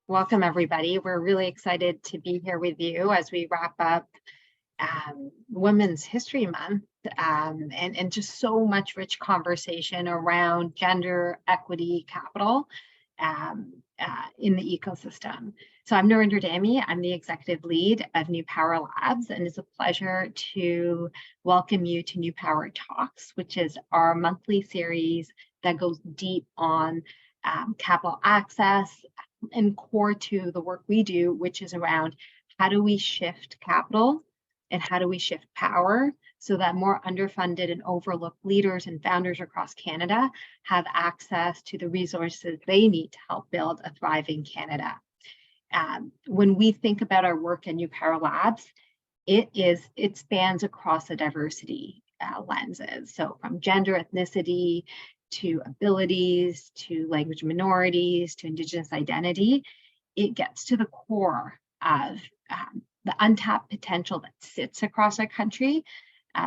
Welcome, everybody. We're really excited to be here with you as we wrap up Women's History Month and just so much rich conversation around gender equity capital in the ecosystem. So I'm Nurinder Dami. I'm the executive lead of New Power Labs, and it's a pleasure to welcome you to New Power Talks, which is our monthly series that goes deep on capital access and core to the work we do, which is around how do we shift capital and how do we shift power so that more underfunded and overlooked leaders and founders across Canada have access to the resources they need to help build a thriving Canada. When we think about our work in New Power Labs, it spans across the diversity lenses. So from gender, ethnicity, to abilities, to language minorities, to Indigenous identity, it gets to the core of the untapped potential that sits across our country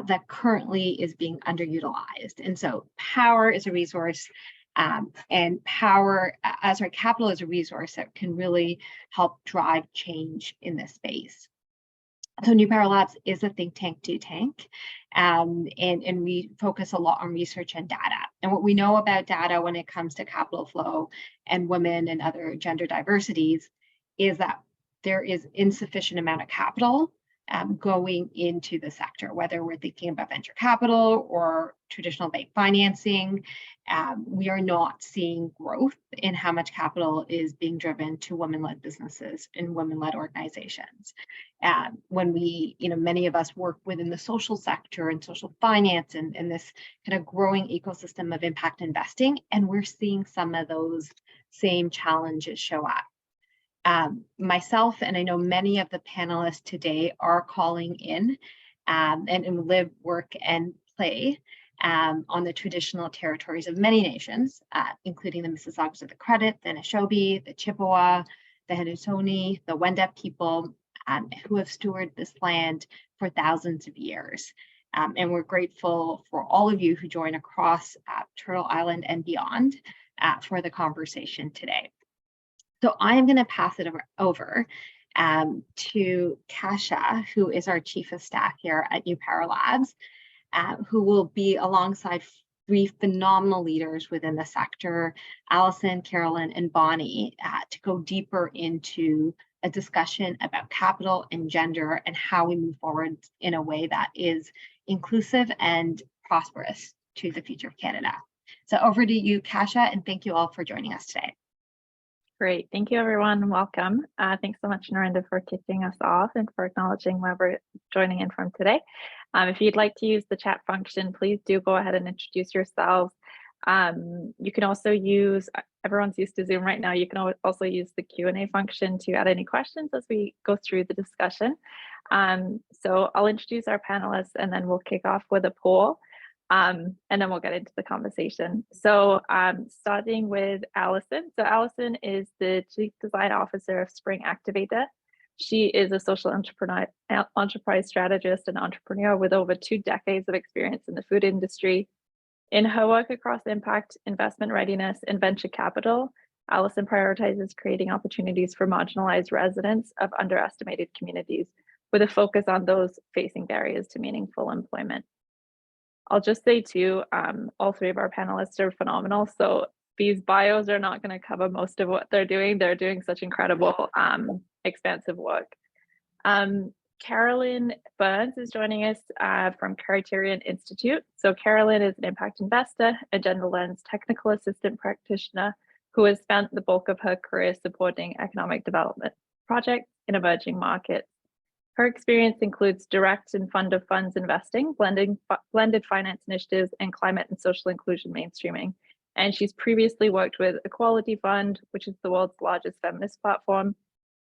that currently is being underutilized. And so power is a resource, and power as our capital is a resource that can really help drive change in this space. So New Power Labs is a think tank to tank, and we focus a lot on research and data. And what we know about data when it comes to capital flow and women and other gender diversities is that there is insufficient amount of capital going into the sector, whether we're thinking about venture capital or traditional bank financing. We are not seeing growth in how much capital is being driven to women-led businesses and women-led organizations. When many of us work within the social sector and social finance and this kind of growing ecosystem of impact investing, and we're seeing some of those same challenges show up. Myself, and I know many of the panelists today are calling in and live, work, and play on the traditional territories of many nations, including the Mississaugas of the Credit, the Anishinaabe, the Chippewa, the Haudenosaunee, the Wendat people, who have stewarded this land for thousands of years. And we're grateful for all of you who join across Turtle Island and beyond for the conversation today. So I am going to pass it over to Kasha, who is our Chief of Staff here at New Power Labs, who will be alongside three phenomenal leaders within the sector, Allison, Carolyn, and Bonnie, to go deeper into a discussion about capital and gender and how we move forward in a way that is inclusive and prosperous to the future of Canada. So over to you, Kasha, and thank you all for joining us today. Great. Thank you, everyone. Welcome. Thanks so much, Nurinder, for kicking us off and for acknowledging where we're joining in from today. If you'd like to use the chat function, please do go ahead and introduce yourselves. You can also use, everyone's used to Zoom right now, you can also use the Q&A function to add any questions as we go through the discussion. So I'll introduce our panelists and then we'll kick off with a poll. And then we'll get into the conversation. So starting with Allison. So Allison is the Chief Design Officer of Spring Activator. She is a social enterprise strategist and entrepreneur with over 2 decades of experience in the food industry. In her work across impact, investment readiness, and venture capital, Allison prioritizes creating opportunities for marginalized residents of underestimated communities with a focus on those facing barriers to meaningful employment. I'll just say too, all 3 of our panelists are phenomenal. So these bios are not going to cover most of what they're doing. They're doing such incredible, expansive work. Carolyn Burns is joining us from Criterion Institute. So Carolyn is an impact investor, a gender lens technical assistant practitioner who has spent the bulk of her career supporting economic development projects in emerging markets. Her experience includes direct and fund of funds investing, blended finance initiatives, and climate and social inclusion mainstreaming. And she's previously worked with Equality Fund, which is the world's largest feminist platform,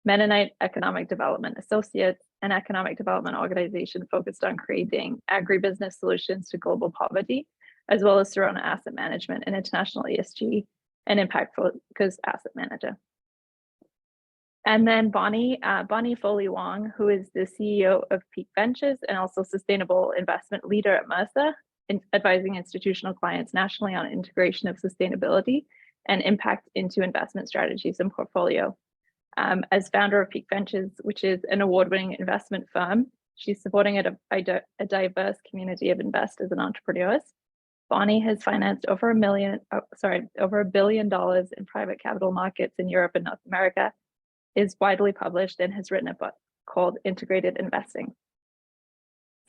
Mennonite Economic Development Associates, an economic development organization focused on creating agribusiness solutions to global poverty, as well as Serona Asset Management, an international ESG and impact-focused asset manager. And then Bonnie Foley-Wong, who is the CEO of Pique Ventures and also sustainable investment leader at Mercer, advising institutional clients nationally on integration of sustainability and impact into investment strategies and portfolio. As founder of Pique Ventures, which is an award-winning investment firm, she's supporting a diverse community of investors and entrepreneurs. Bonnie has financed over $1 billion in private capital markets in Europe and North America, is widely published, and has written a book called Integrated Investing.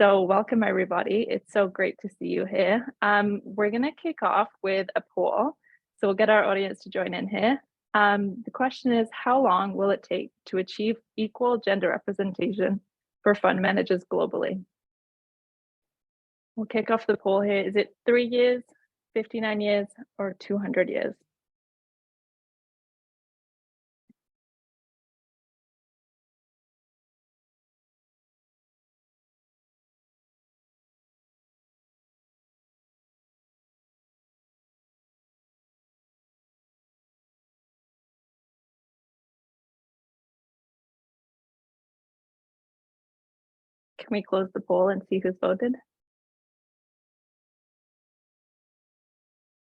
So welcome, everybody. It's so great to see you here. We're going to kick off with a poll. So we'll get our audience to join in here. The question is, how long will it take to achieve equal gender representation for fund managers globally? We'll kick off the poll here. Is it 3 years, 59 years, or 200 years? Can we close the poll and see who's voted?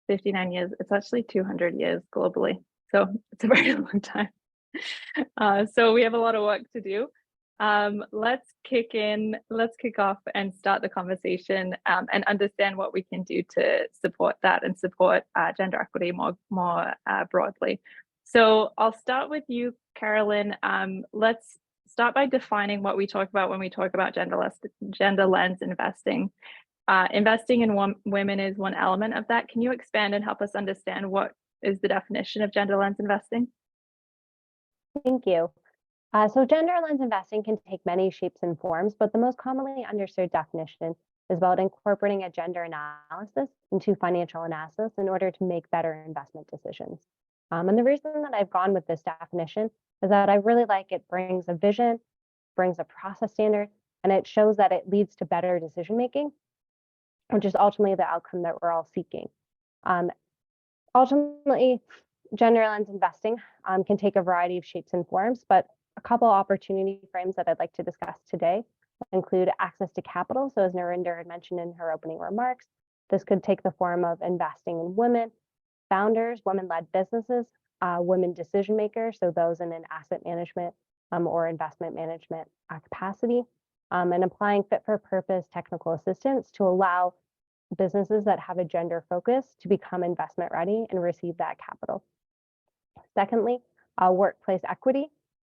59 years. It's actually 200 years globally. So it's a very long time. So we have a lot of work to do. Let's kick off and start the conversation and understand what we can do to support that and support gender equity more broadly. So I'll start with you, Carolyn. Let's start by defining what we talk about when we talk about gender lens investing. Investing in women is one element of that. Can you expand and help us understand what is the definition of gender lens investing? Thank you. So gender lens investing can take many shapes and forms, but the most commonly understood definition is about incorporating a gender analysis into financial analysis in order to make better investment decisions. And the reason that I've gone with this definition is that I really like it brings a vision, brings a process standard, and it shows that it leads to better decision making, which is ultimately the outcome that we're all seeking. Ultimately, gender lens investing can take a variety of shapes and forms, but a couple opportunity frames that I'd like to discuss today include access to capital. So as Narinder had mentioned in her opening remarks, this could take the form of investing in women, founders, women-led businesses, women decision makers, so those in an asset management or investment management capacity, and applying fit-for-purpose technical assistance to allow businesses that have a gender focus to become investment ready and receive that capital. Secondly, workplace equity.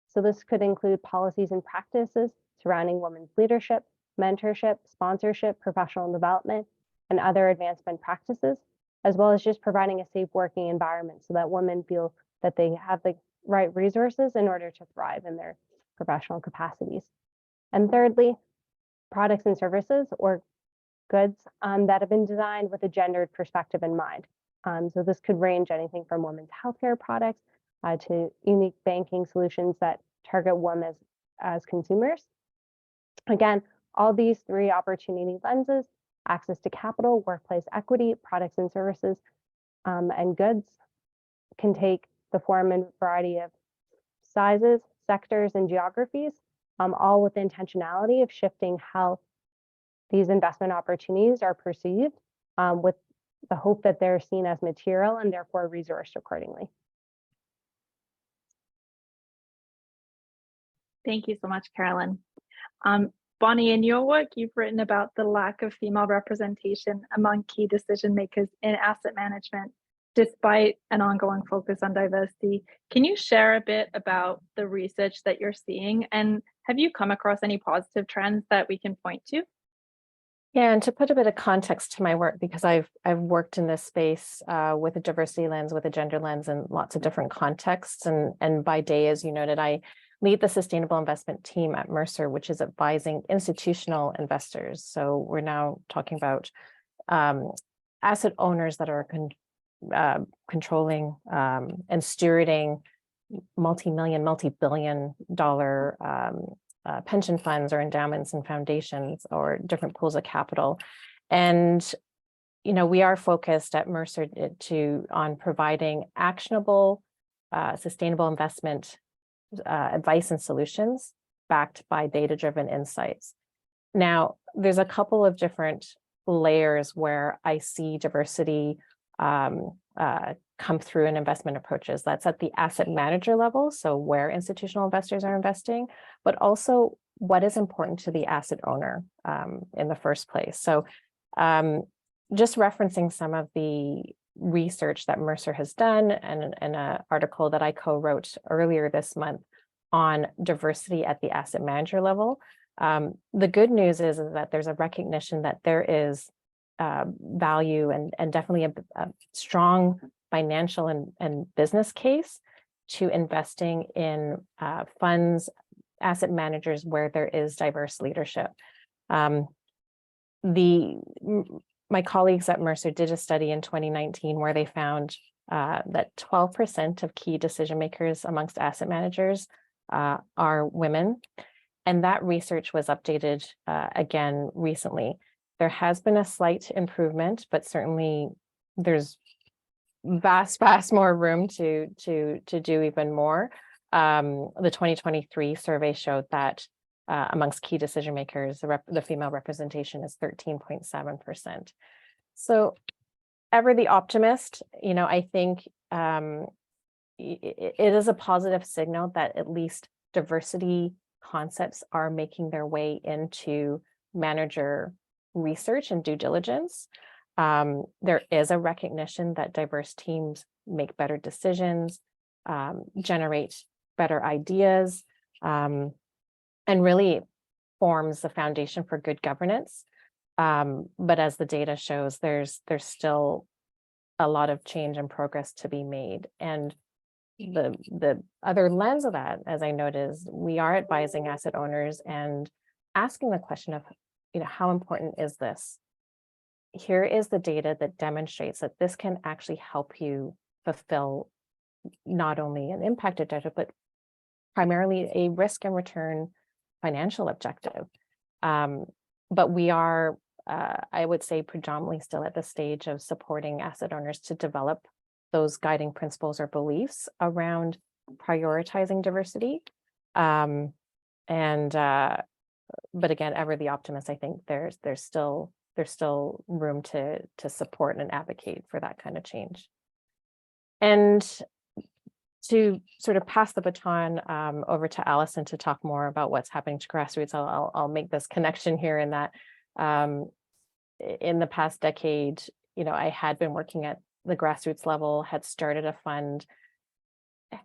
So this could include policies and practices surrounding women's leadership, mentorship, sponsorship, professional development, and other advancement practices, as well as just providing a safe working environment so that women feel that they have the right resources in order to thrive in their professional capacities. And thirdly, products and services or goods that have been designed with a gendered perspective in mind. So this could range anything from women's healthcare products to unique banking solutions that target women as consumers. Again, all these three opportunity lenses, access to capital, workplace equity, products and services, and goods, can take the form and variety of sizes, sectors, and geographies, all with the intentionality of shifting how these investment opportunities are perceived, with the hope that they're seen as material and therefore resourced accordingly. Thank you so much, Carolyn. Bonnie, in your work, you've written about the lack of female representation among key decision makers in asset management, despite an ongoing focus on diversity. Can you share a bit about the research that you're seeing, and have you come across any positive trends that we can point to? Yeah, and to put a bit of context to my work, because I've worked in this space with a diversity lens, with a gender lens, in lots of different contexts. And by day, as you noted, I lead the sustainable investment team at Mercer, which is advising institutional investors. So we're now talking about asset owners that are controlling and stewarding multi-million, multi-billion dollar pension funds or endowments and foundations or different pools of capital. And, you know, we are focused at Mercer on providing actionable, sustainable investment advice and solutions backed by data-driven insights. Now, there's a couple of different layers where I see diversity come through in investment approaches. That's at the asset manager level, so where institutional investors are investing, but also what is important to the asset owner in the first place. So just referencing some of the research that Mercer has done and an article that I co-wrote earlier this month on diversity at the asset manager level. The good news is that there's a recognition that there is value and definitely a strong financial and business case to investing in funds, asset managers where there is diverse leadership. My colleagues at Mercer did a study in 2019 where they found that 12% of key decision makers amongst asset managers are women. And that research was updated again recently. There has been a slight improvement, but certainly there's vast more room to do even more. The 2023 survey showed that amongst key decision makers, the female representation is 13.7%. So ever the optimist, I think it is a positive signal that at least diversity concepts are making their way into manager research and due diligence. There is a recognition that diverse teams make better decisions, generate better ideas, and really forms the foundation for good governance. But as the data shows, there's still a lot of change and progress to be made. And the other lens of that, as I noted, is we are advising asset owners and asking the question of, how important is this? Here is the data that demonstrates that this can actually help you fulfill not only an impact objective, but primarily a risk and return financial objective. But we are, I would say, predominantly still at the stage of supporting asset owners to develop those guiding principles or beliefs around prioritizing diversity. But again, ever the optimist, I think there's still room to support and advocate for that kind of change. And to sort of pass the baton over to Allison to talk more about what's happening to grassroots, I'll make this connection here in that in the past decade, I had been working at the grassroots level, had started a fund.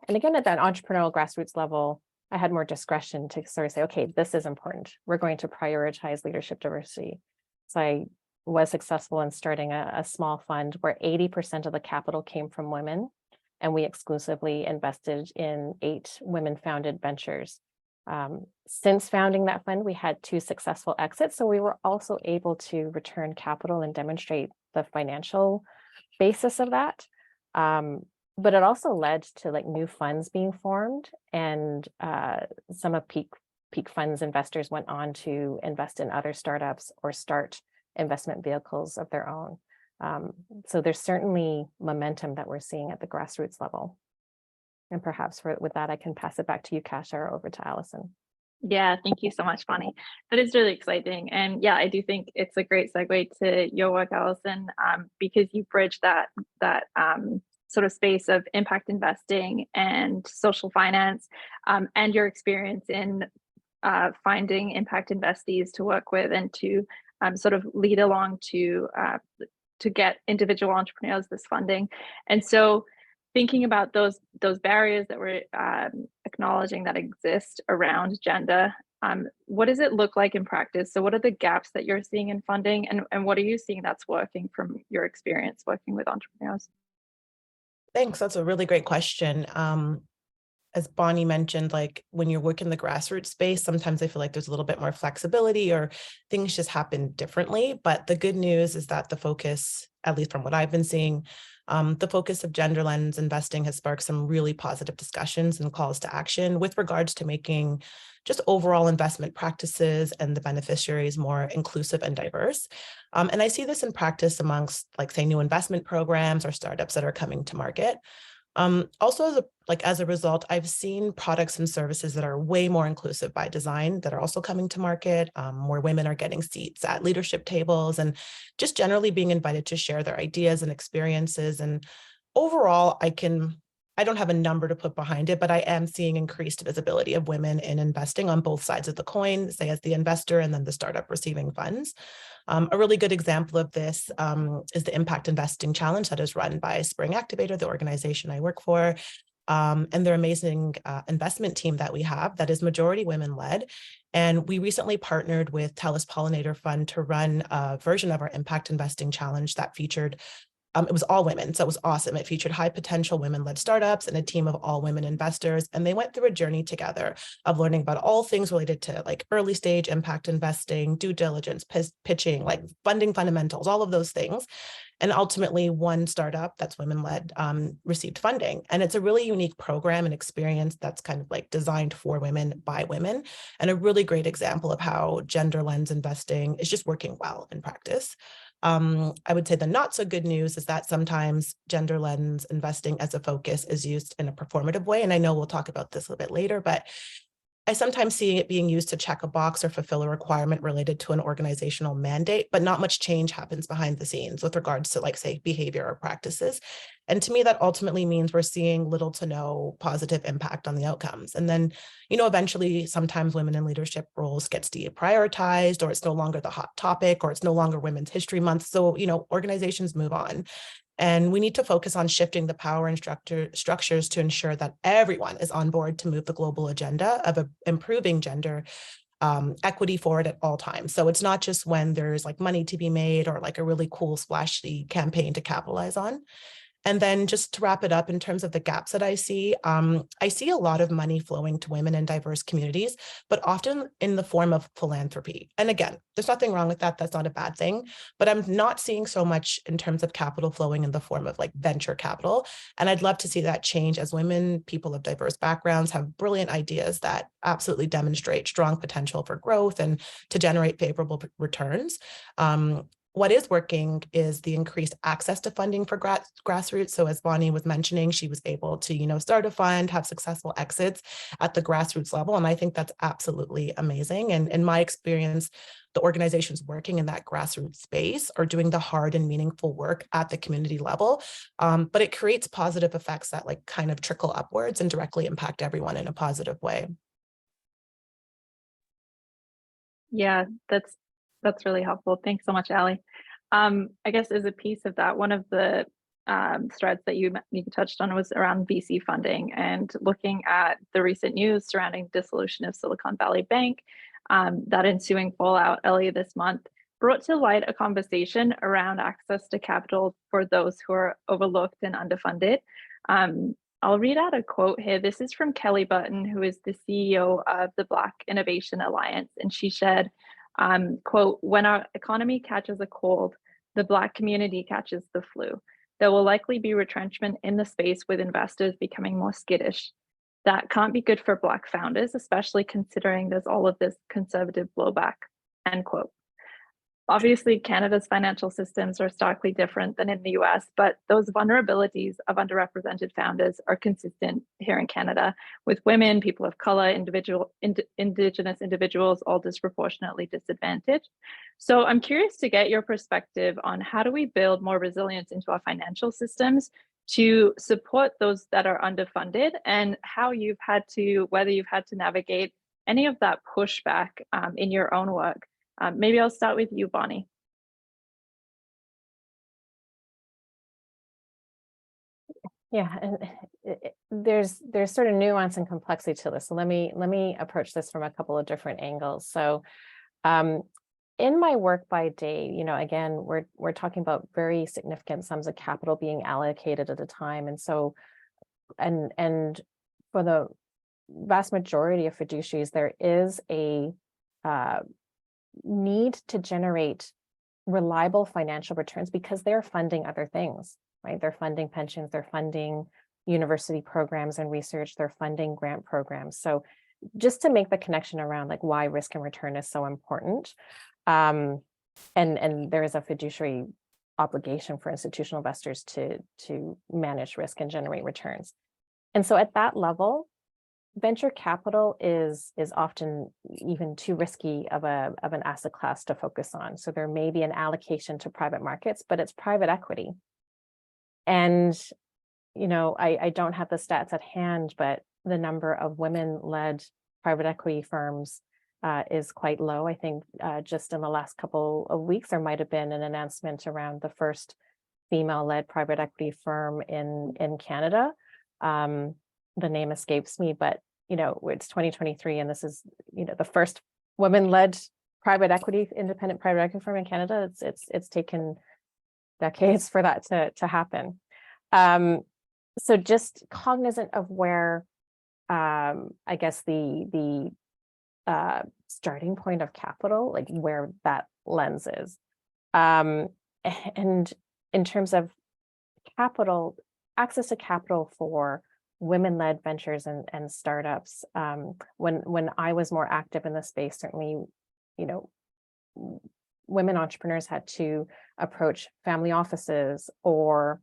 And again, at that entrepreneurial grassroots level, I had more discretion to sort of say, okay, this is important. We're going to prioritize leadership diversity. So I was successful in starting a small fund where 80% of the capital came from women, and we exclusively invested in 8 women-founded ventures. Since founding that fund, we had 2 successful exits, so we were also able to return capital and demonstrate the financial basis of that. But it also led to new funds being formed, and some of Pique Fund's investors went on to invest in other startups or start investment vehicles of their own. So there's certainly momentum that we're seeing at the grassroots level. And perhaps with that, I can pass it back to you, Kasha, or over to Allison. Yeah, thank you so much, Bonnie. That is really exciting. And yeah, I do think it's a great segue to your work, Allison, because you bridge that sort of space of impact investing and social finance, and your experience in finding impact investees to work with and to sort of lead along to get individual entrepreneurs this funding. And so thinking about those barriers that we're acknowledging that exist around gender, what does it look like in practice? So what are the gaps that you're seeing in funding, and what are you seeing that's working from your experience working with entrepreneurs? Thanks. That's a really great question. As Bonnie mentioned, when you're working in the grassroots space, sometimes I feel like there's a little bit more flexibility or things just happen differently. But the good news is that the focus, at least from what I've been seeing, the focus of gender lens investing has sparked some really positive discussions and calls to action with regards to making just overall investment practices and the beneficiaries more inclusive and diverse. And I see this in practice amongst, say, new investment programs or startups that are coming to market. Also, as a result, I've seen products and services that are way more inclusive by design that are also coming to market, where women are getting seats at leadership tables and just generally being invited to share their ideas and experiences. And overall, I don't have a number to put behind it, but I am seeing increased visibility of women in investing on both sides of the coin, say as the investor and then the startup receiving funds. A really good example of this is the Impact Investing Challenge that is run by Spring Activator, the organization I work for, and their amazing investment team that we have that is majority women-led. And we recently partnered with Talus Pollinator Fund to run a version of our Impact Investing Challenge that featured it was all women, so it was awesome. It featured high potential women-led startups and a team of all women investors. And they went through a journey together of learning about all things related to like early stage impact investing, due diligence, pitching, like funding fundamentals, all of those things. And ultimately one startup that's women-led received funding. And it's a really unique program and experience that's kind of like designed for women by women, and a really great example of how gender lens investing is just working well in practice. I would say the not so good news is that sometimes gender lens investing as a focus is used in a performative way. And I know we'll talk about this a little bit later, but I sometimes see it being used to check a box or fulfill a requirement related to an organizational mandate, but not much change happens behind the scenes with regards to, like, say, behavior or practices. And to me, that ultimately means we're seeing little to no positive impact on the outcomes. And then, eventually, sometimes women in leadership roles gets deprioritized, or it's no longer the hot topic, or it's no longer Women's History Month. So, organizations move on. And we need to focus on shifting the power and structures to ensure that everyone is on board to move the global agenda of improving gender equity forward at all times. So it's not just when there's like money to be made or like a really cool splashy campaign to capitalize on. And then just to wrap it up, in terms of the gaps that I see a lot of money flowing to women in diverse communities, but often in the form of philanthropy. And again, there's nothing wrong with that. That's not a bad thing, but I'm not seeing so much in terms of capital flowing in the form of like venture capital. And I'd love to see that change as women, people of diverse backgrounds, have brilliant ideas that absolutely demonstrate strong potential for growth and to generate favorable returns. What is working is the increased access to funding for grassroots. So as Bonnie was mentioning, she was able to, start a fund, have successful exits at the grassroots level. And I think that's absolutely amazing. And in my experience, the organizations working in that grassroots space are doing the hard and meaningful work at the community level. But it creates positive effects that like kind of trickle upwards and directly impact everyone in a positive way. Yeah, that's really helpful. Thanks so much, Allie. I guess as a piece of that, one of the threads that you touched on was around VC funding, and looking at the recent news surrounding dissolution of Silicon Valley Bank, that ensuing fallout earlier this month brought to light a conversation around access to capital for those who are overlooked and underfunded. I'll read out a quote here. This is from Kelly Burton, who is the CEO of the Black Innovation Alliance, and she said, quote, "When our economy catches a cold, the Black community catches the flu. There will likely be retrenchment in the space, with investors becoming more skittish. That can't be good for Black founders, especially considering there's all of this conservative blowback," end quote. Obviously, Canada's financial systems are starkly different than in the US, but those vulnerabilities of underrepresented founders are consistent here in Canada, with women, people of color, Indigenous individuals all disproportionately disadvantaged. So I'm curious to get your perspective on how do we build more resilience into our financial systems to support those that are underfunded, and how whether you've had to navigate any of that pushback in your own work. Maybe I'll start with you, Bonnie. Yeah, and there's sort of nuance and complexity to this. So let me approach this from a couple of different angles. So in my work by day, again, we're talking about very significant sums of capital being allocated at a time. And so, and for the vast majority of fiduciaries, there is a need to generate reliable financial returns because they're funding other things, right? They're funding pensions, they're funding university programs and research, they're funding grant programs. So just to make the connection around like why risk and return is so important. And there is a fiduciary obligation for institutional investors to manage risk and generate returns. And so at that level, venture capital is often even too risky of an asset class to focus on. So there may be an allocation to private markets, but it's private equity. And you know, I don't have the stats at hand, but the number of women-led private equity firms is quite low. I think just in the last couple of weeks, there might have been an announcement around the first female-led private equity firm in Canada. The name escapes me, but you know, it's 2023, and this is, you know, the first women-led private equity, independent private equity firm in Canada. It's taken decades for that to happen. So just cognizant of where, I guess the starting point of capital, like where that lens is, and in terms of capital, access to capital for women-led ventures and startups. When I was more active in the space, certainly, you know, women entrepreneurs had to approach family offices or,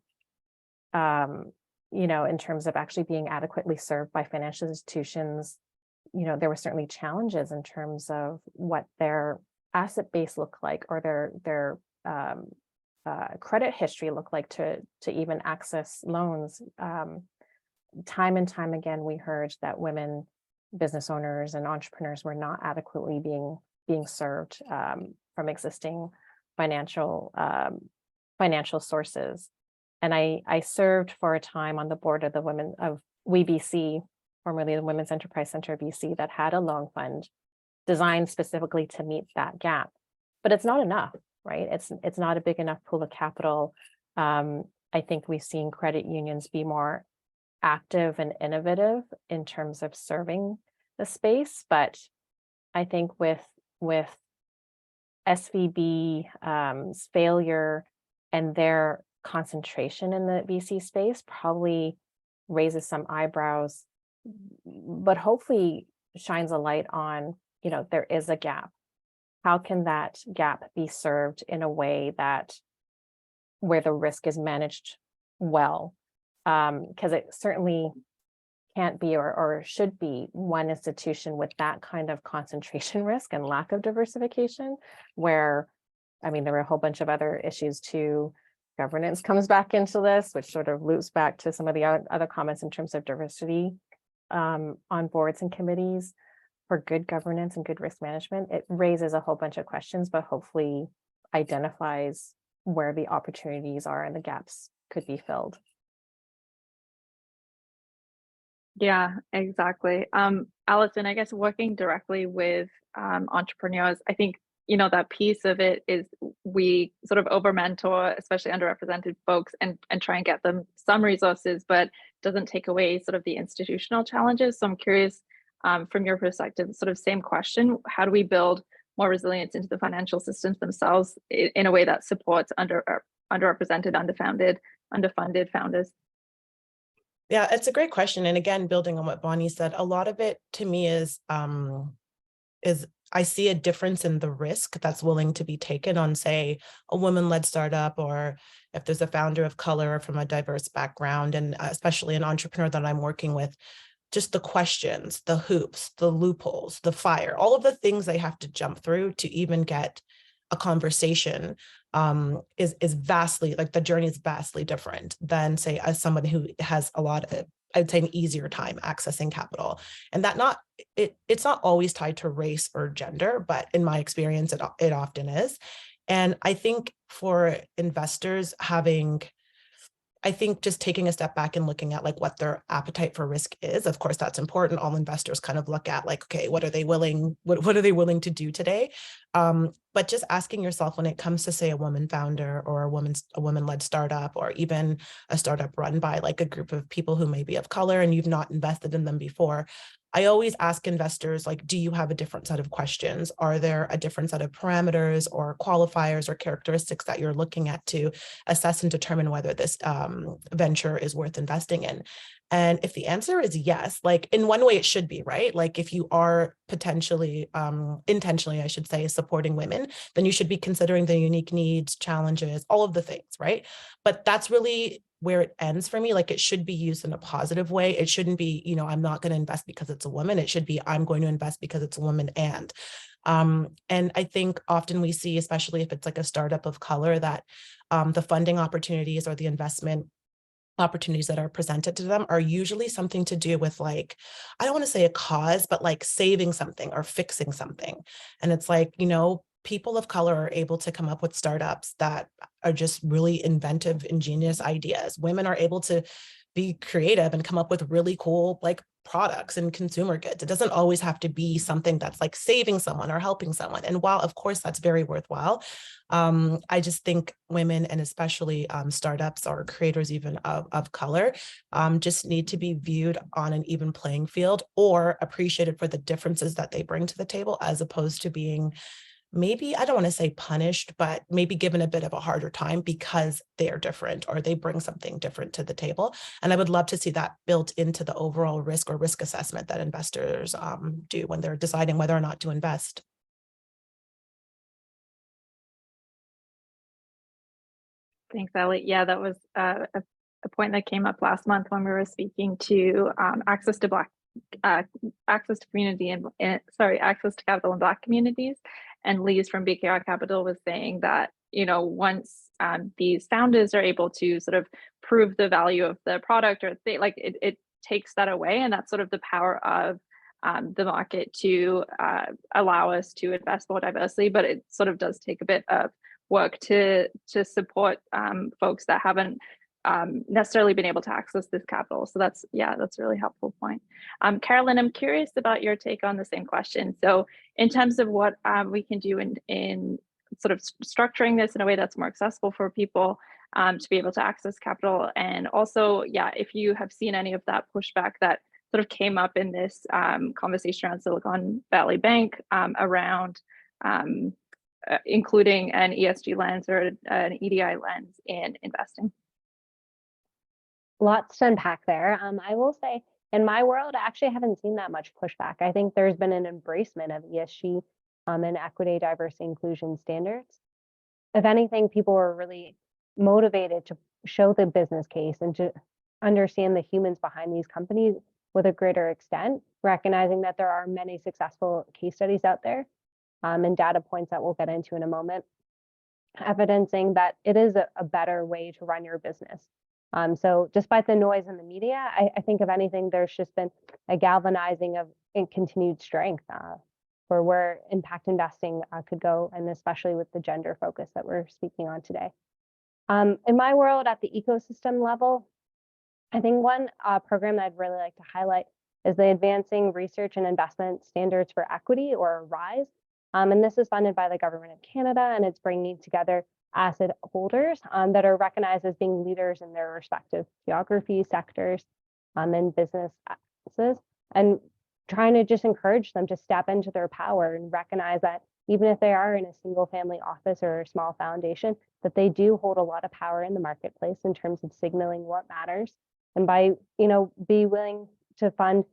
you know, in terms of actually being adequately served by financial institutions. You know, there were certainly challenges in terms of what their asset base looked like, or their credit history looked like to even access loans. Time and time again, we heard that women business owners and entrepreneurs were not adequately being served from existing financial sources. And I served for a time on the board of the women of WeBC, formerly the Women's Enterprise Center of BC, that had a loan fund designed specifically to meet that gap. But it's not enough, right? It's not a big enough pool of capital. I think we've seen credit unions be more active and innovative in terms of serving the space, but I think with SVB's failure and their concentration in the VC space probably raises some eyebrows, but hopefully shines a light on, you know, there is a gap. How can that gap be served in a way that where the risk is managed well? Because it certainly can't be or should be one institution with that kind of concentration risk and lack of diversification, where, I mean, there were a whole bunch of other issues too. Governance comes back into this, which sort of loops back to some of the other comments in terms of diversity on boards and committees. For good governance and good risk management, it raises a whole bunch of questions, but hopefully identifies where the opportunities are and the gaps could be filled. Yeah, exactly. Allison, I guess working directly with entrepreneurs, I think, you know, that piece of it is we sort of over mentor, especially underrepresented folks, and try and get them some resources, but doesn't take away sort of the institutional challenges. So I'm curious, from your perspective, sort of same question, how do we build more resilience into the financial systems themselves in a way that supports underrepresented, underfunded founders? Yeah, it's a great question. And again, building on what Bonnie said, a lot of it to me is I see a difference in the risk that's willing to be taken on, say, a women-led startup, or if there's a founder of color from a diverse background, and especially an entrepreneur that I'm working with, just the questions, the hoops, the loopholes, the fire, all of the things they have to jump through to even get a conversation is vastly, like the journey is vastly different than, say, as someone who has a lot of, I'd say, an easier time accessing capital. And that it's not always tied to race or gender, but in my experience, it often is. And I think for investors I think just taking a step back and looking at like what their appetite for risk is, of course, that's important. All investors kind of look at like, okay, what are they willing to do today? But just asking yourself when it comes to, say, a woman founder or a woman-led startup, or even a startup run by like a group of people who may be of color and you've not invested in them before, I always ask investors, like, do you have a different set of questions? Are there a different set of parameters or qualifiers or characteristics that you're looking at to assess and determine whether this venture is worth investing in? And if the answer is yes, like in one way it should be, right? Like if you are potentially, intentionally, I should say, supporting women, then you should be considering the unique needs, challenges, all of the things, right? But that's really where it ends for me. Like it should be used in a positive way. It shouldn't be, you know, I'm not going to invest because it's a woman. It should be, I'm going to invest because it's a woman. And I think often we see, especially if it's like a startup of color, that the funding opportunities or the investment opportunities that are presented to them are usually something to do with, like, I don't want to say a cause, but like saving something or fixing something. And it's like, people of color are able to come up with startups that are just really inventive, ingenious ideas. Women are able to be creative and come up with really cool, like, products and consumer goods. It doesn't always have to be something that's like saving someone or helping someone. And while of course that's very worthwhile, I just think women, and especially startups or creators even of color, just need to be viewed on an even playing field or appreciated for the differences that they bring to the table, as opposed to being, maybe, I don't want to say punished, but maybe given a bit of a harder time because they are different or they bring something different to the table. And I would love to see that built into the overall risk or risk assessment that investors do when they're deciding whether or not to invest. Thanks, Ellie. Yeah, that was a point that came up last month when we were speaking to access to community and access to capital in Black communities. And Lise from BKR Capital was saying that, once these founders are able to sort of prove the value of the product, or it takes that away, and that's sort of the power of the market to allow us to invest more diversely. But it sort of does take a bit of work to support folks that haven't necessarily been able to access this capital. So that's a really helpful point. Carolyn, I'm curious about your take on the same question. So in terms of what we can do in sort of structuring this in a way that's more accessible for people to be able to access capital, and also, if you have seen any of that pushback that sort of came up in this conversation around Silicon Valley Bank around including an ESG lens or an EDI lens in investing. Lots to unpack there. I will say, in my world, I actually haven't seen that much pushback. I think there's been an embracement of ESG and equity, diversity, inclusion standards. If anything, people were really motivated to show the business case and to understand the humans behind these companies with a greater extent, recognizing that there are many successful case studies out there and data points that we'll get into in a moment, evidencing that it is a better way to run your business. So despite the noise in the media, I think if anything, there's just been a galvanizing of continued strength for where impact investing could go, and especially with the gender focus that we're speaking on today. In my world, at the ecosystem level, I think one program that I'd really like to highlight is the Advancing Research and Investment Standards for Equity, or RISE. And this is funded by the Government of Canada, and it's bringing together asset holders that are recognized as being leaders in their respective geography, sectors, and businesses, and trying to just encourage them to step into their power and recognize that even if they are in a single family office or a small foundation, that they do hold a lot of power in the marketplace in terms of signaling what matters. And by, be willing to fund,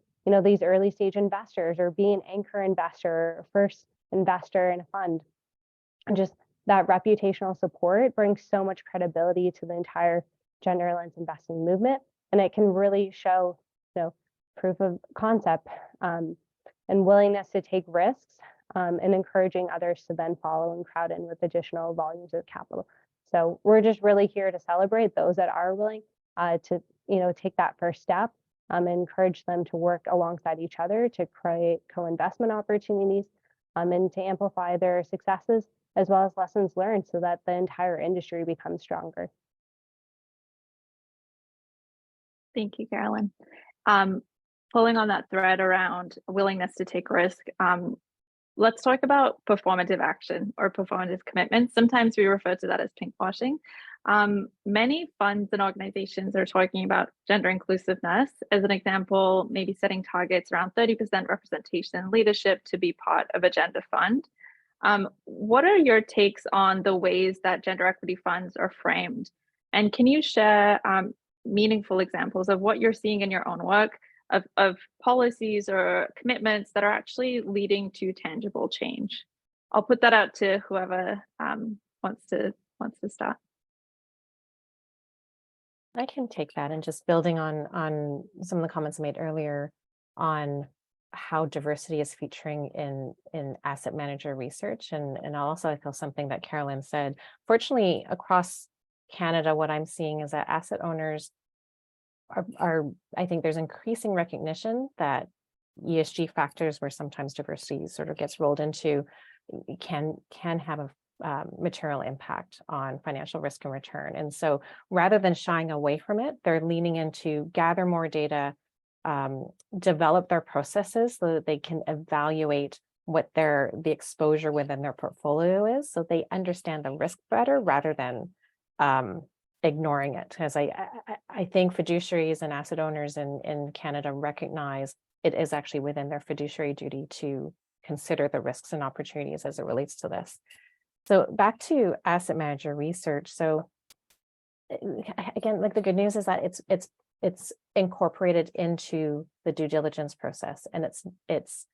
these early stage investors, or be an anchor investor or first investor in a fund. And just that reputational support brings so much credibility to the entire gender lens investing movement. And it can really show, proof of concept and willingness to take risks and encouraging others to then follow and crowd in with additional volumes of capital. So we're just really here to celebrate those that are willing to, take that first step and encourage them to work alongside each other to create co-investment opportunities and to amplify their successes as well as lessons learned, so that the entire industry becomes stronger. Thank you, Carolyn. Pulling on that thread around willingness to take risk, let's talk about performative action or performative commitments. Sometimes we refer to that as pinkwashing. Many funds and organizations are talking about gender inclusiveness. As an example, maybe setting targets around 30% representation in leadership to be part of a gender fund. What are your takes on the ways that gender equity funds are framed? And can you share meaningful examples of what you're seeing in your own work of policies or commitments that are actually leading to tangible change? I'll put that out to whoever wants to start. I can take that, and just building on some of the comments I made earlier on how diversity is featuring in asset manager research. And also I feel something that Carolyn said. Fortunately, across Canada, what I'm seeing is that asset owners I think there's increasing recognition that ESG factors, where sometimes diversity sort of gets rolled into, can have a material impact on financial risk and return. And so rather than shying away from it, they're leaning into gather more data, develop their processes so that they can evaluate what the exposure within their portfolio is, so they understand the risk better rather than ignoring it. Because I think fiduciaries and asset owners in Canada recognize it is actually within their fiduciary duty to consider the risks and opportunities as it relates to this. So back to asset manager research. So again, like the good news is that it's incorporated into the due diligence process, and it's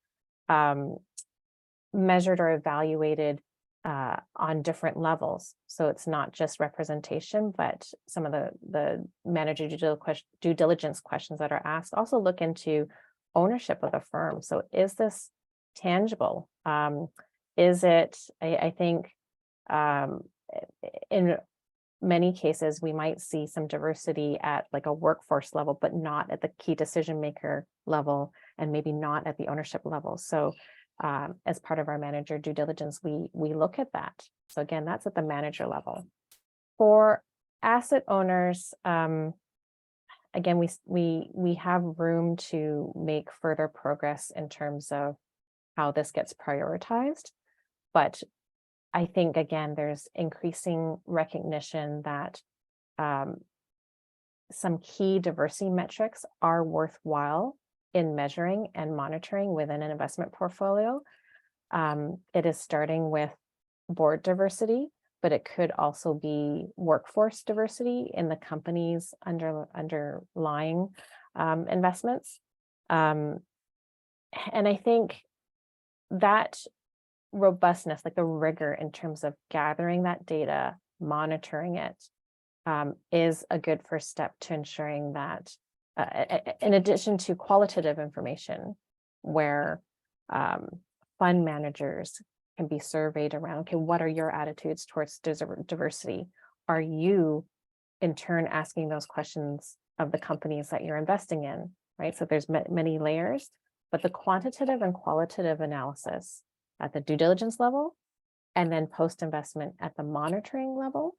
measured or evaluated on different levels. So it's not just representation, but some of the manager due diligence questions that are asked also look into ownership of the firm. So is this tangible? Is it, I think, in many cases, we might see some diversity at like a workforce level, but not at the key decision maker level, and maybe not at the ownership level. So as part of our manager due diligence, we look at that. So again, that's at the manager level. For asset owners, again, we have room to make further progress in terms of how this gets prioritized. But I think, again, there's increasing recognition that some key diversity metrics are worthwhile in measuring and monitoring within an investment portfolio. It is starting with board diversity, but it could also be workforce diversity in the company's underlying investments. And I think that robustness, like the rigor in terms of gathering that data, monitoring it, is a good first step to ensuring that, in addition to qualitative information, where fund managers can be surveyed around, okay, what are your attitudes towards diversity? Are you in turn asking those questions of the companies that you're investing in, right? So there's many layers, but the quantitative and qualitative analysis at the due diligence level, and then post-investment at the monitoring level,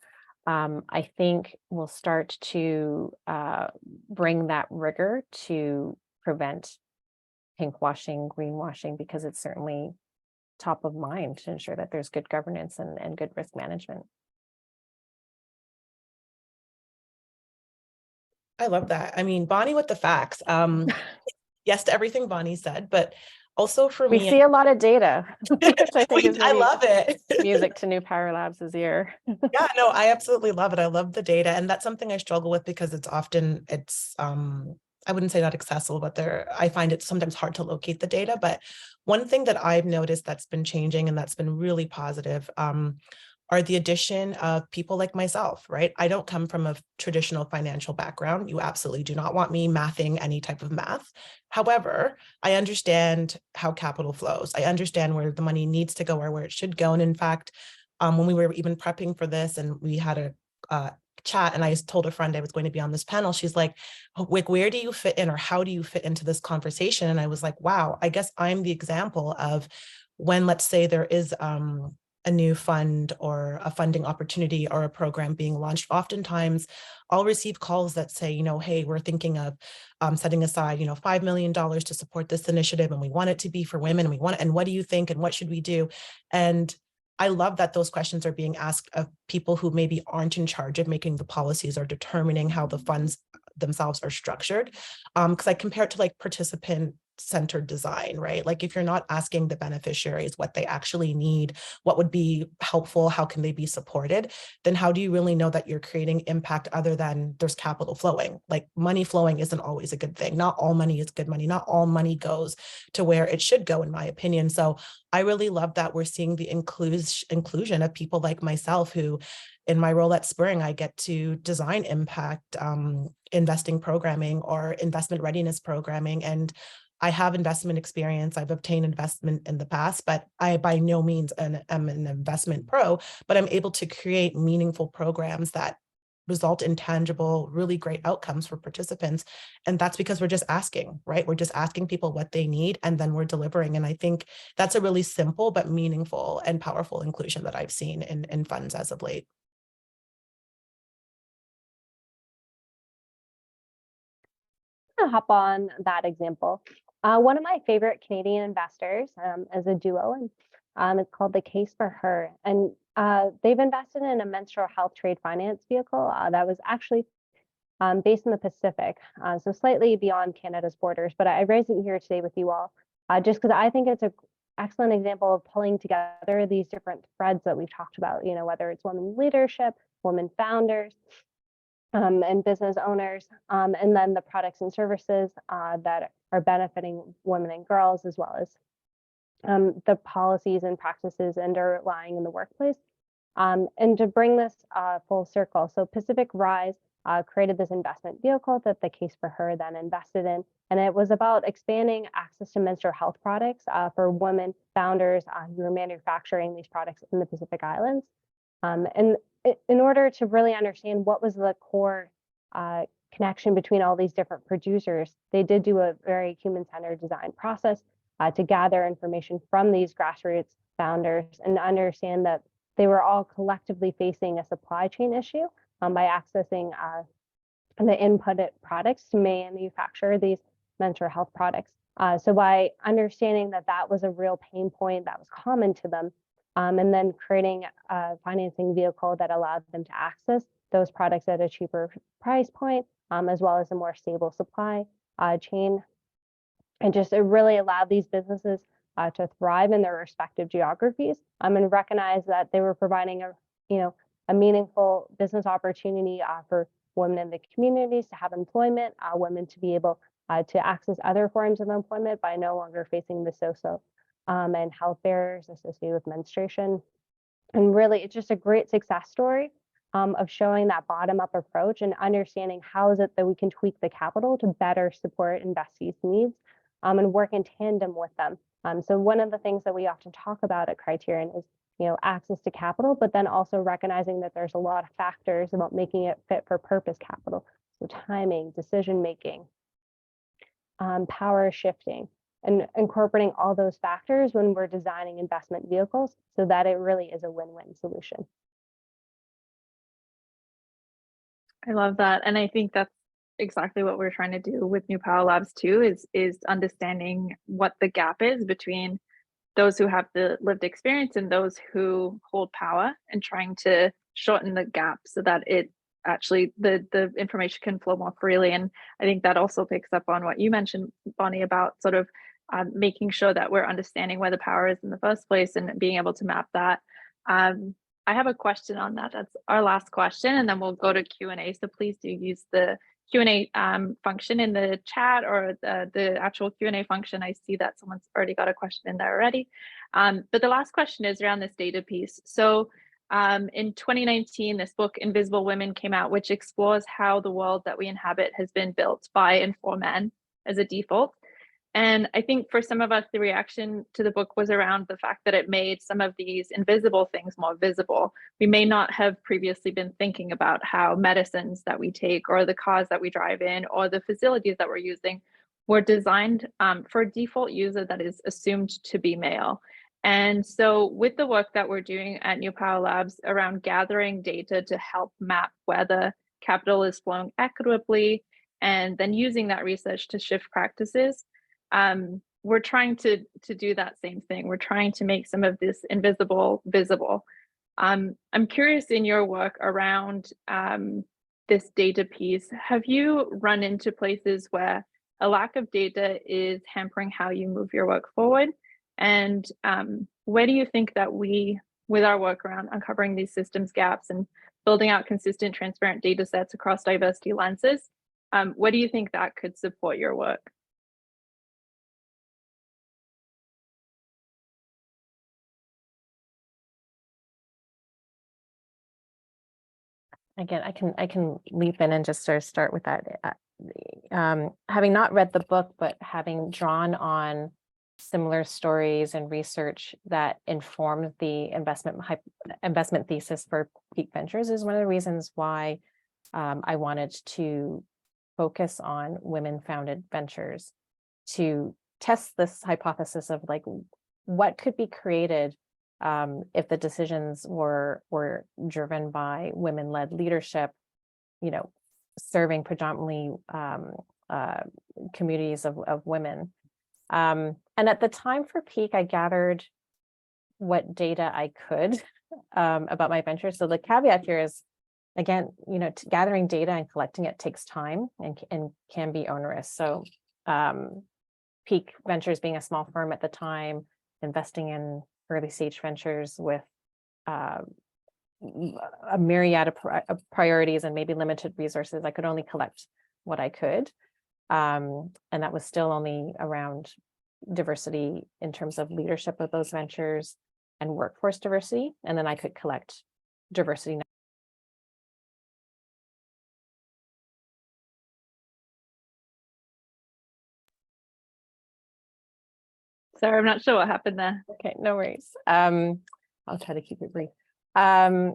I think will start to bring that rigor to prevent pinkwashing, greenwashing, because it's certainly top of mind to ensure that there's good governance and good risk management. I love that. I mean, Bonnie with the facts. Yes to everything Bonnie said, but also for me, we see a lot of data, which I think is I love it. Music to New Power Labs' ear. Yeah, no, I absolutely love it. I love the data, and that's something I struggle with because it's I wouldn't say not accessible, but I find it sometimes hard to locate the data. But one thing that I've noticed that's been changing and that's been really positive are the addition of people like myself, right? I don't come from a traditional financial background. You absolutely do not want me mathing any type of math. However, I understand how capital flows. I understand where the money needs to go or where it should go. And in fact, when we were even prepping for this and we had a chat and I told a friend I was going to be on this panel, she's like, Wick, where do you fit in, or how do you fit into this conversation? And I was like, wow, I guess I'm the example of when, let's say there is a new fund or a funding opportunity or a program being launched, oftentimes I'll receive calls that say, hey, we're thinking of setting aside, $5 million to support this initiative, and we want it to be for women, and what do you think, and what should we do? And I love that those questions are being asked of people who maybe aren't in charge of making the policies or determining how the funds themselves are structured. Because I compare it to like participant-centered design, right? Like if you're not asking the beneficiaries what they actually need, what would be helpful, how can they be supported, then how do you really know that you're creating impact other than there's capital flowing? Like money flowing isn't always a good thing. Not all money is good money. Not all money goes to where it should go, in my opinion. So I really love that we're seeing the inclusion of people like myself who, in my role at Spring, I get to design impact investing programming or investment readiness programming. And I have investment experience. I've obtained investment in the past, but I by no means am an investment pro, but I'm able to create meaningful programs that result in tangible, really great outcomes for participants. And that's because we're just asking, right? We're just asking people what they need, and then we're delivering. And I think that's a really simple but meaningful and powerful inclusion that I've seen in funds as of late. To hop on that example. One of my favorite Canadian investors is a duo, and it's called The Case for Her. And they've invested in a menstrual health trade finance vehicle that was actually based in the Pacific, so slightly beyond Canada's borders. But I raise it here today with you all, just because I think it's an excellent example of pulling together these different threads that we've talked about, whether it's women leadership, women founders, and business owners, and then the products and services that are benefiting women and girls, as well as the policies and practices underlying in the workplace. And to bring this full circle, so Pacific Rise created this investment vehicle that The Case for Her then invested in, and it was about expanding access to menstrual health products for women founders who are manufacturing these products in the Pacific Islands. And in order to really understand what was the core connection between all these different producers, they did do a very human-centered design process to gather information from these grassroots founders and understand that they were all collectively facing a supply chain issue by accessing the inputted products to manufacture these menstrual health products. So by understanding that that was a real pain point that was common to them, and then creating a financing vehicle that allowed them to access those products at a cheaper price point, as well as a more stable supply chain. And just it really allowed these businesses to thrive in their respective geographies, and recognize that they were providing a meaningful business opportunity for women in the communities to have employment, women to be able to access other forms of employment by no longer facing the social and health barriers associated with menstruation. And really, it's just a great success story of showing that bottom-up approach and understanding how is it that we can tweak the capital to better support investees' needs and work in tandem with them. So one of the things that we often talk about at Criterion is access to capital, but then also recognizing that there's a lot of factors about making it fit for purpose capital. So timing, decision-making, power shifting, and incorporating all those factors when we're designing investment vehicles so that it really is a win-win solution. I love that. And I think that's exactly what we're trying to do with New Power Labs too, is understanding what the gap is between those who have the lived experience and those who hold power, and trying to shorten the gap so that it actually the information can flow more freely. And I think that also picks up on what you mentioned, Bonnie, about sort of making sure that we're understanding where the power is in the first place and being able to map that. I have a question on that. That's our last question, and then we'll go to Q&A. So please do use the Q&A function in the chat, or the actual Q&A function. I see that someone's already got a question in there already. But the last question is around this data piece. So in 2019, this book, Invisible Women, came out, which explores how the world that we inhabit has been built by and for men as a default. And I think for some of us, the reaction to the book was around the fact that it made some of these invisible things more visible. We may not have previously been thinking about how medicines that we take, or the cars that we drive in, or the facilities that we're using were designed for a default user that is assumed to be male. And so with the work that we're doing at New Power Labs around gathering data to help map where the capital is flowing equitably, and then using that research to shift practices, we're trying to do that same thing. We're trying to make some of this invisible visible. I'm curious, in your work around this data piece, have you run into places where a lack of data is hampering how you move your work forward? And where do you think that we, with our work around uncovering these systems gaps and building out consistent, transparent data sets across diversity lenses, where do you think that could support your work? Again, I can leap in and just sort of start with that. Having not read the book, but having drawn on similar stories and research that informed the investment thesis for Pique Ventures, is one of the reasons why I wanted to focus on women-founded ventures to test this hypothesis of like what could be created if the decisions were driven by women-led leadership, serving predominantly communities of women. And at the time for Pique, I gathered what data I could about my venture. So the caveat here is, again, gathering data and collecting it takes time and can be onerous. So Pique Ventures being a small firm at the time, investing in early stage ventures with a myriad of priorities and maybe limited resources, I could only collect what I could. And that was still only around diversity in terms of leadership of those ventures and workforce diversity. And then I could collect diversity. Sorry, I'm not sure what happened there. Okay, no worries. I'll try to keep it brief. I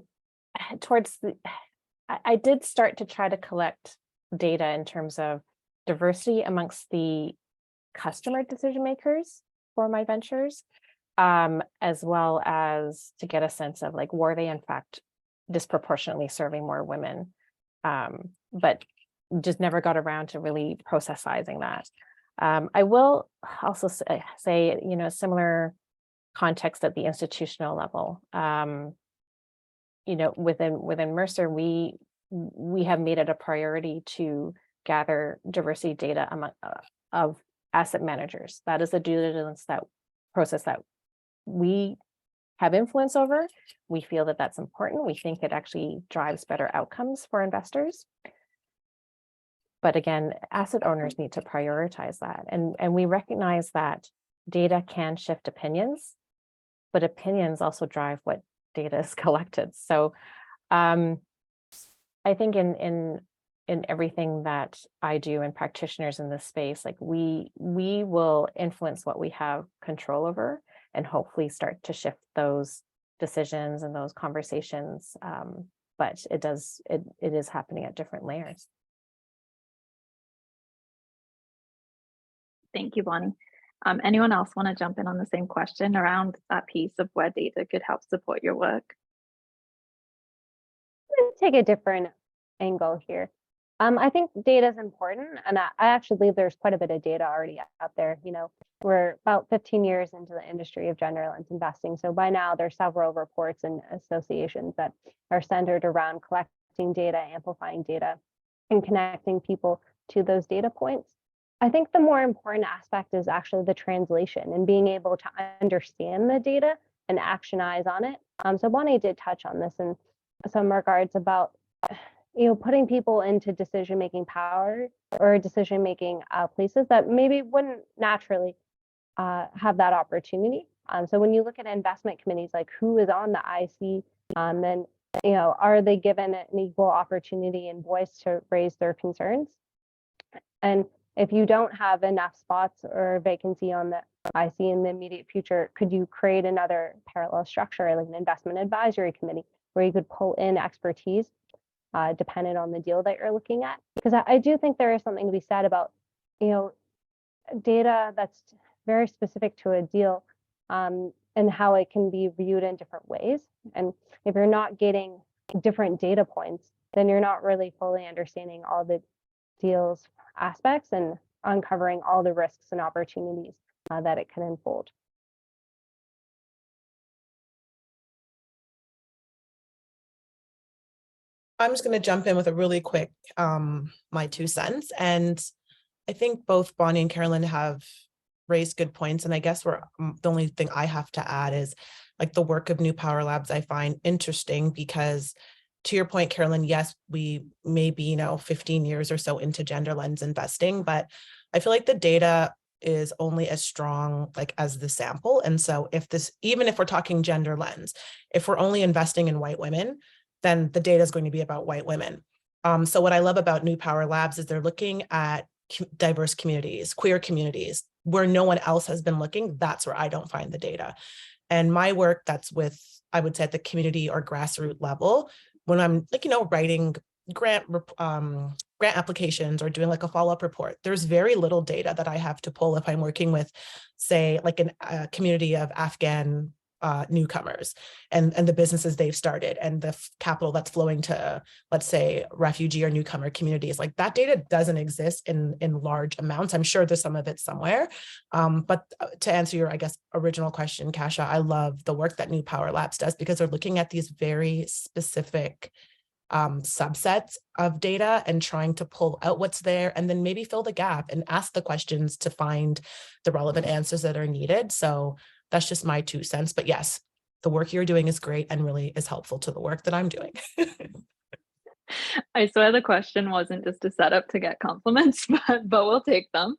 did start to try to collect data in terms of diversity amongst the customer decision makers for my ventures, as well as to get a sense of like, were they in fact disproportionately serving more women? But just never got around to really processing that. I will also say, similar context at the institutional level. Within Mercer, we have made it a priority to gather diversity data of asset managers. That is the due diligence process that we have influence over. We feel that that's important. We think it actually drives better outcomes for investors. But again, asset owners need to prioritize that. And we recognize that data can shift opinions, but opinions also drive what data is collected. So I think in everything that I do and practitioners in this space, like we will influence what we have control over and hopefully start to shift those decisions and those conversations. But it is happening at different layers. Thank you, Bonnie. Anyone else want to jump in on the same question around that piece of where data could help support your work? Let's take a different angle here. I think data is important, and I actually believe there's quite a bit of data already out there. We're about 15 years into the industry of gender lens investing. So by now there's several reports and associations that are centered around collecting data, amplifying data, and connecting people to those data points. I think the more important aspect is actually the translation and being able to understand the data and actionize on it. So Bonnie did touch on this in some regards about putting people into decision-making power or decision-making places that maybe wouldn't naturally have that opportunity. So when you look at investment committees, like who is on the IC, then are they given an equal opportunity and voice to raise their concerns? And if you don't have enough spots or vacancy on the IC in the immediate future, could you create another parallel structure, like an investment advisory committee, where you could pull in expertise dependent on the deal that you're looking at? Because I do think there is something to be said about, data that's very specific to a deal and how it can be viewed in different ways. And if you're not getting different data points, then you're not really fully understanding all the deal's aspects and uncovering all the risks and opportunities that it can unfold. I'm just going to jump in with a really quick, my 2 cents. And I think both Bonnie and Carolyn have raised good points. And I guess the only thing I have to add is like the work of New Power Labs I find interesting because to your point, Carolyn, yes, we may be 15 years or so into gender lens investing, but I feel like the data is only as strong like as the sample. And so even if we're talking gender lens, if we're only investing in white women, then the data is going to be about white women. So what I love about New Power Labs is they're looking at diverse communities, queer communities, where no one else has been looking. That's where I don't find the data. And my work that's with, I would say at the community or grassroots level, when I'm writing grant applications or doing like a follow-up report, there's very little data that I have to pull if I'm working with, say, like a community of Afghan newcomers and the businesses they've started and the capital that's flowing to, let's say, refugee or newcomer communities. Like that data doesn't exist in large amounts. I'm sure there's some of it somewhere. But to answer your, I guess, original question, Kasha, I love the work that New Power Labs does because they're looking at these very specific subsets of data and trying to pull out what's there and then maybe fill the gap and ask the questions to find the relevant answers that are needed. So that's just my 2 cents. But yes, the work you're doing is great and really is helpful to the work that I'm doing. I swear the question wasn't just a setup to get compliments, but we'll take them.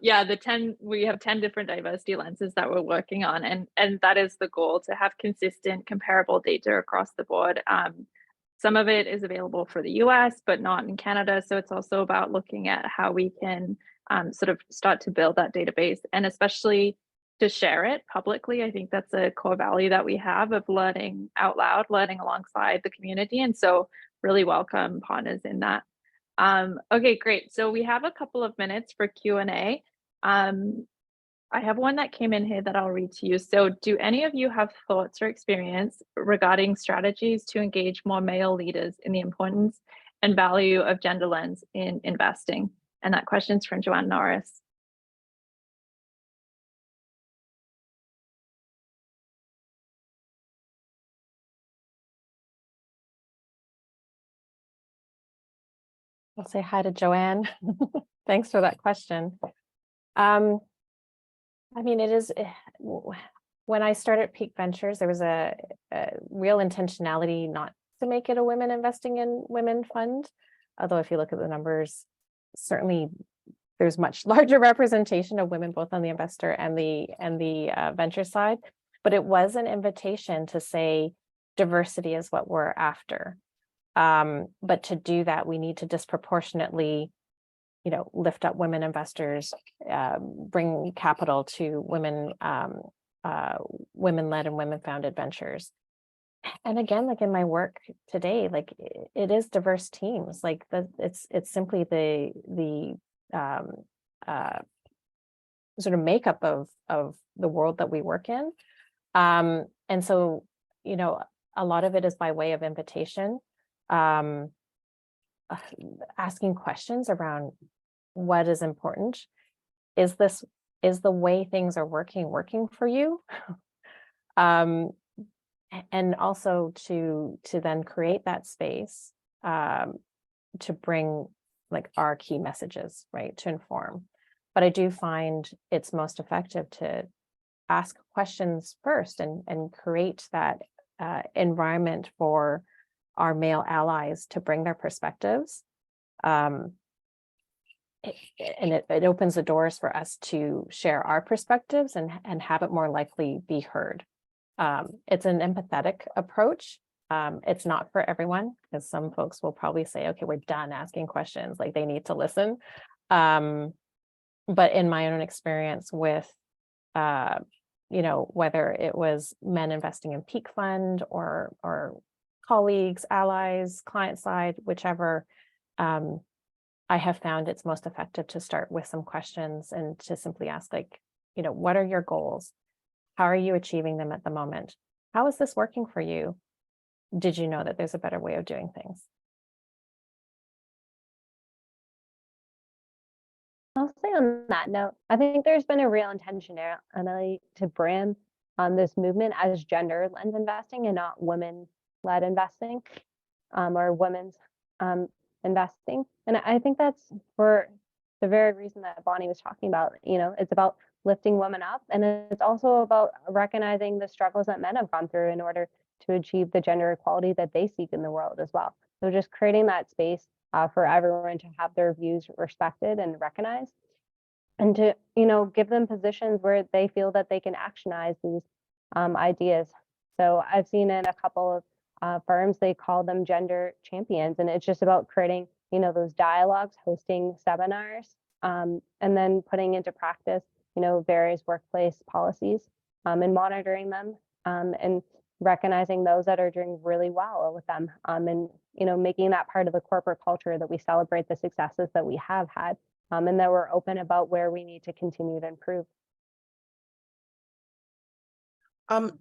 Yeah, we have 10 different diversity lenses that we're working on, and that is the goal, to have consistent, comparable data across the board. Some of it is available for the US, but not in Canada. So it's also about looking at how we can sort of start to build that database, and especially to share it publicly. I think that's a core value that we have of learning out loud, learning alongside the community. And so really welcome partners in that. Okay, great. So we have a couple of minutes for Q&A. I have one that came in here that I'll read to you. So do any of you have thoughts or experience regarding strategies to engage more male leaders in the importance and value of gender lens in investing? And that question's from Joanne Norris. I'll say hi to Joanne. Thanks for that question. I mean, it is, when I started Pique Ventures, there was a real intentionality not to make it a women investing in women fund. Although if you look at the numbers, certainly there's much larger representation of women, both on the investor and the venture side. But it was an invitation to say diversity is what we're after. But to do that, we need to disproportionately, lift up women investors, bring capital to women, women-led and women-founded ventures. And again, like in my work today, like it is diverse teams. Like it's simply the sort of makeup of the world that we work in. And so, a lot of it is by way of invitation, asking questions around what is important. Is the way things are working for you? And also to then create that space to bring like our key messages, right, to inform. But I do find it's most effective to ask questions first and create that environment for our male allies to bring their perspectives. It opens the doors for us to share our perspectives and have it more likely be heard. It's an empathetic approach. It's not for everyone, because some folks will probably say, okay, we're done asking questions, like they need to listen. But in my own experience with, whether it was men investing in Pique Fund or colleagues, allies, client side, whichever, I have found it's most effective to start with some questions and to simply ask, like, what are your goals? How are you achieving them at the moment? How is this working for you? Did you know that there's a better way of doing things? I'll say on that note, I think there's been a real intentionality to brand this movement as gender lens investing and not women-led investing, or women's investing. And I think that's for the very reason that Bonnie was talking about. It's about lifting women up, and it's also about recognizing the struggles that men have gone through in order to achieve the gender equality that they seek in the world as well. So just creating that space for everyone to have their views respected and recognized, and to give them positions where they feel that they can actionize these ideas. So I've seen in a couple of firms, they call them gender champions, and it's just about creating those dialogues, hosting seminars, and then putting into practice various workplace policies, and monitoring them, and recognizing those that are doing really well with them, and making that part of the corporate culture that we celebrate the successes that we have had, and that we're open about where we need to continue to improve.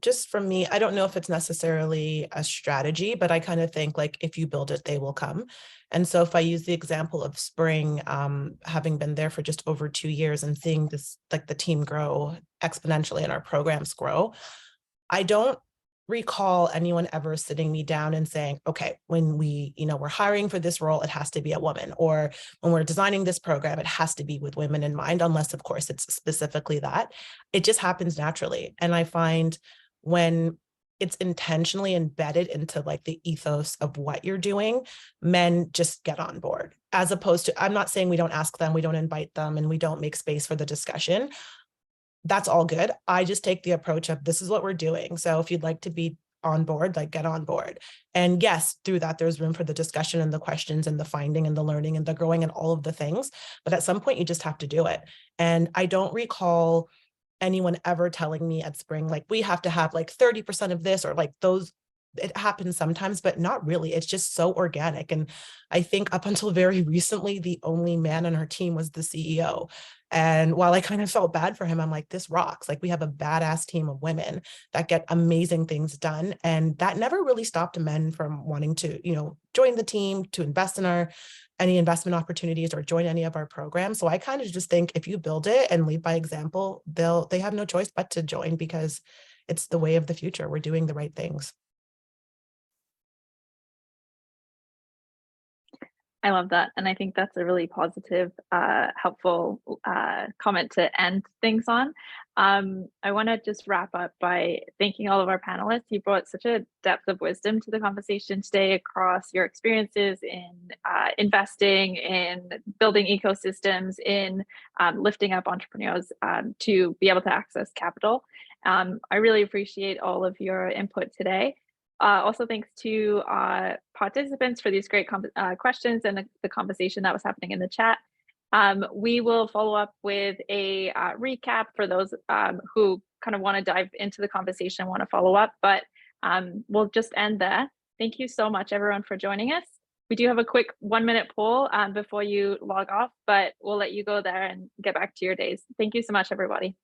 Just from me, I don't know if it's necessarily a strategy, but I kind of think like if you build it, they will come. And so if I use the example of Spring, having been there for just over 2 years and seeing this, like the team grow exponentially and our programs grow, I don't recall anyone ever sitting me down and saying, okay, when we're hiring for this role, it has to be a woman, or when we're designing this program, it has to be with women in mind, unless of course it's specifically that. It just happens naturally. And I find when it's intentionally embedded into like the ethos of what you're doing, men just get on board, as opposed to, I'm not saying we don't ask them, we don't invite them, and we don't make space for the discussion. That's all good. I just take the approach of this is what we're doing. So if you'd like to be on board, like get on board. And yes, through that, there's room for the discussion and the questions and the finding and the learning and the growing and all of the things. But at some point you just have to do it. And I don't recall anyone ever telling me at Spring, like we have to have like 30% of this, or like those. It happens sometimes, but not really. It's just so organic. And I think up until very recently, the only man on our team was the CEO. And while I kind of felt bad for him, I'm like, this rocks. Like we have a badass team of women that get amazing things done. And that never really stopped men from wanting to, join the team, to invest in any investment opportunities or join any of our programs. So I kind of just think if you build it and lead by example, they have no choice but to join, because it's the way of the future. We're doing the right things. I love that. And I think that's a really positive, helpful comment to end things on. I want to just wrap up by thanking all of our panelists. You brought such a depth of wisdom to the conversation today across your experiences in investing, in building ecosystems, in lifting up entrepreneurs to be able to access capital. I really appreciate all of your input today. Also, thanks to participants for these great questions and the conversation that was happening in the chat. We will follow up with a recap for those who kind of want to dive into the conversation, want to follow up, but we'll just end there. Thank you so much, everyone, for joining us. We do have a quick 1-minute poll before you log off, but we'll let you go there and get back to your days. Thank you so much, everybody.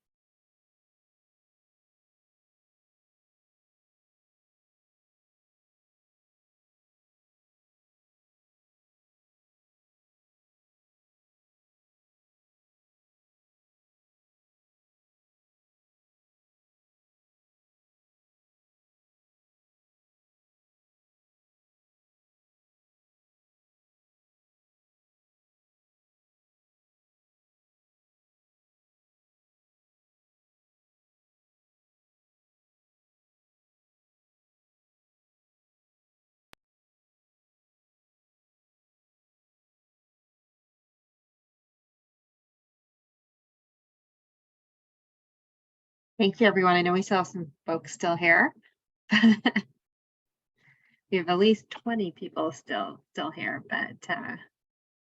Thank you, everyone. I know we still have some folks still here. We have at least 20 people still here, but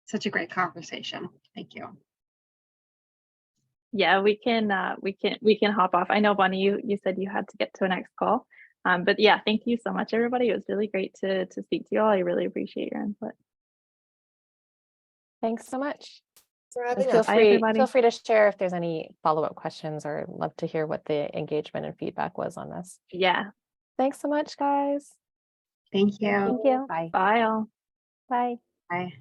such a great conversation. Thank you. Yeah, we can hop off. I know, Bonnie, you said you had to get to a next call. But yeah, thank you so much, everybody. It was really great to speak to you all. I really appreciate your input. Thanks so much. For And having feel us. free to share if there's any follow-up questions, or love to hear what the engagement and feedback was on this. Yeah. Thanks so much, guys. Thank you. Thank you. Bye. Bye all. Bye. Bye.